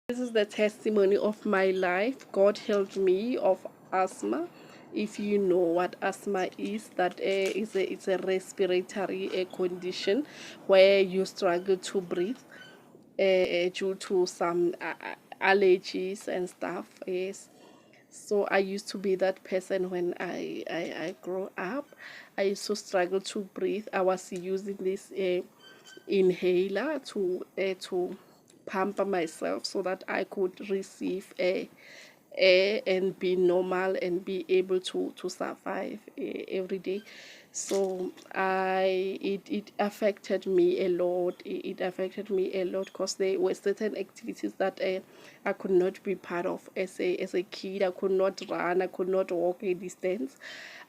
This is the testimony of my life. God healed me of asthma. If you know what asthma is, that it's a respiratory condition where you struggle to breathe due to some allergies and stuff. Yes. So I used to be that person when I grew up. I used to struggle to breathe. I was using this inhaler to pamper myself so that I could receive air and be normal and be able to survive every day. So it affected me a lot. It affected me a lot because there were certain activities that I could not be part of as a kid. I could not run, I could not walk a distance.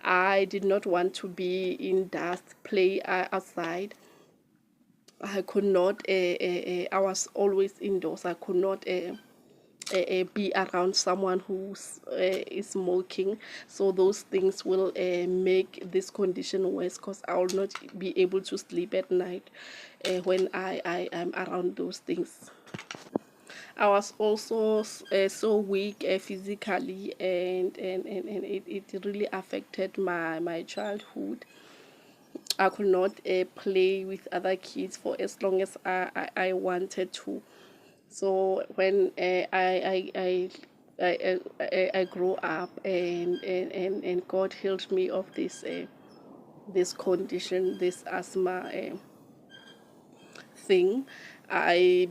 I did not want to be in dust, play outside. I could not, I was always indoors. I could not be around someone who is smoking. So those things will make this condition worse because I will not be able to sleep at night when I am around those things. I was also so weak physically, and it really affected my childhood. I could not play with other kids for as long as I wanted to. So when I grew up, and God healed me of this condition, this asthma thing, I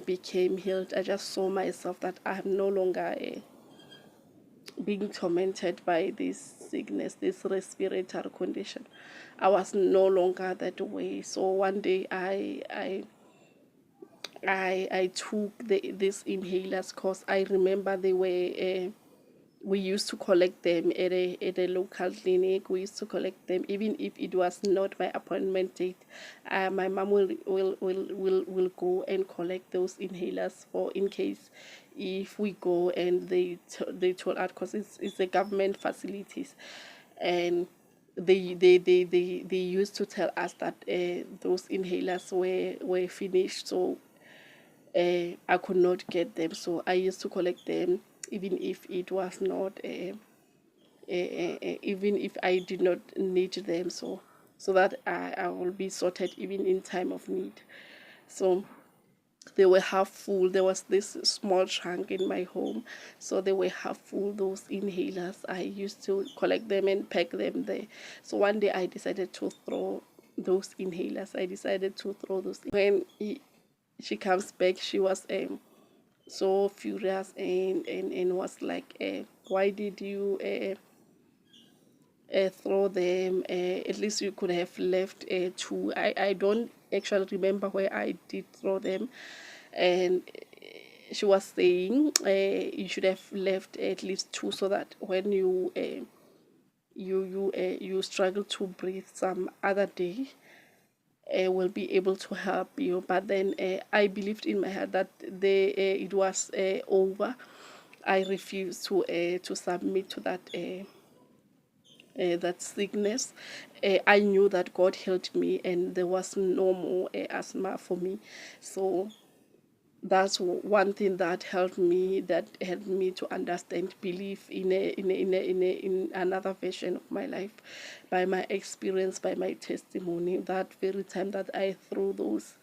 became healed. I just saw myself that I am no longer being tormented by this sickness, this respiratory condition. I was no longer that way. So one day I took these inhalers because I remember they were we used to collect them at a local clinic. We used to collect them even if it was not my appointment date. My mom will go and collect those inhalers for in case if we go and they told us because it's a government facilities, and they used to tell us that those inhalers were finished, so I could not get them. So I used to collect them even if it was not, even if I did not need them. So that I will be sorted even in time of need. So they were half full. There was this small trunk in my home, so they were half full. Those inhalers, I used to collect them and pack them there. So one day I decided to throw those inhalers. I decided to throw those. When she comes back, she was so furious and was like, why did you throw them? At least you could have left two. I don't actually remember where I did throw them. And she was saying you should have left at least two so that when you struggle to breathe some other day, will be able to help you. But then I believed in my heart that it was over. I refused to submit to that sickness. I knew that God healed me, and there was no more asthma for me. So that's one thing that helped me to understand belief in another version of my life, by my experience, by my testimony. That very time that I threw those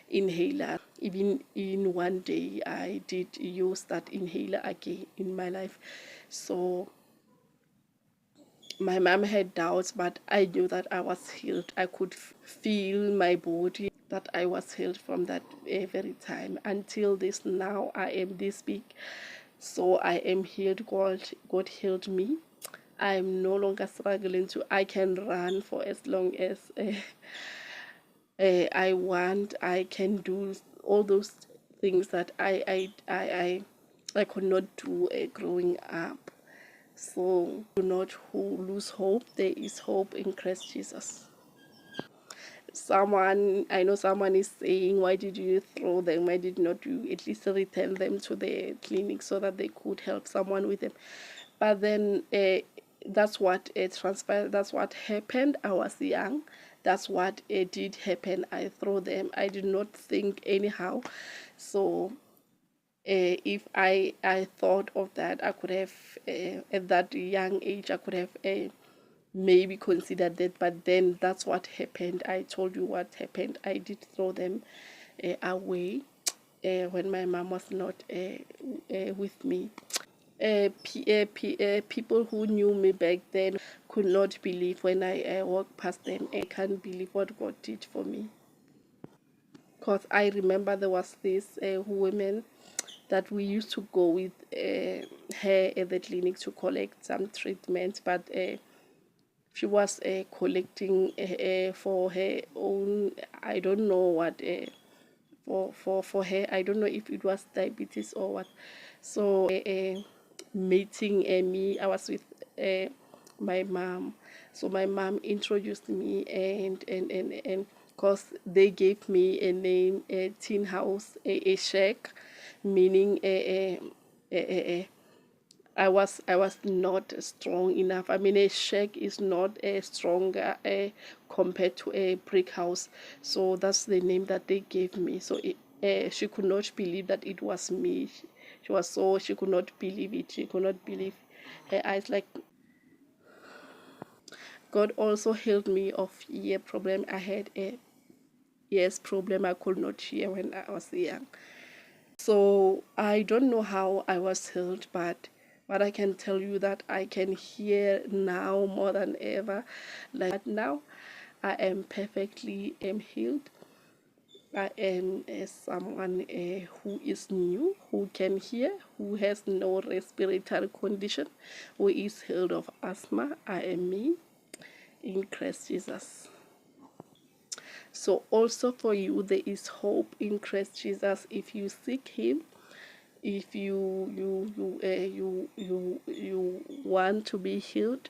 inhaler, even in one day I did use that inhaler again in my life. So my mom had doubts, but I knew that I was healed. I could feel my body that I was healed from that very time until this now. I am this big, so I am healed. God healed me. I'm no longer struggling to. I can run for as long as I want. I can do all those things that I could not do growing up. So do not lose hope. There is hope in Christ Jesus. Someone, I know someone is saying, why did you throw them? Why did not you at least return them to the clinic so that they could help someone with them? But then that's what transpired. That's what happened. I was young. That's what did happen. I threw them. I did not think anyhow. So If I thought of that, I could have, at that young age, I could have maybe considered that. But then that's what happened. I told you what happened. I did throw them away when my mom was not with me. People who knew me back then could not believe when I walked past them. I can't believe what God did for me. Because I remember there was this woman that we used to go with her at the clinic to collect some treatment, but she was collecting for her own, I don't know what, for her, I don't know if it was diabetes or what. So meeting me, I was with my mom. So my mom introduced me, and because they gave me a name, a tin house, a shack, meaning I was not strong enough. I mean, a shack is not a stronger compared to a brick house. So that's the name that they gave me. So she could not believe that it was me. She could not believe it. She could not believe her eyes. Like, God also healed me of ear problem. I had a ears problem. I could not hear when I was young. So I don't know how I was healed, but I can tell you that I can hear now more than ever. Like now, I am perfectly healed. I am someone who is new, who can hear, who has no respiratory condition, who is healed of asthma. I am me in Christ Jesus. So also for you, there is hope in Christ Jesus if you seek Him. If you want to be healed,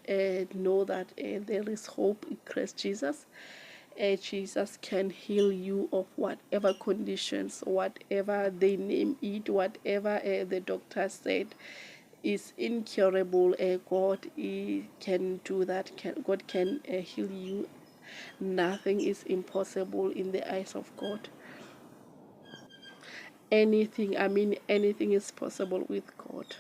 know that there is hope in Christ Jesus. Jesus can heal you of whatever conditions, whatever they name it, whatever the doctor said is incurable. God can do that. God can heal you. Nothing is impossible in the eyes of God. Anything, I mean, anything is possible with God.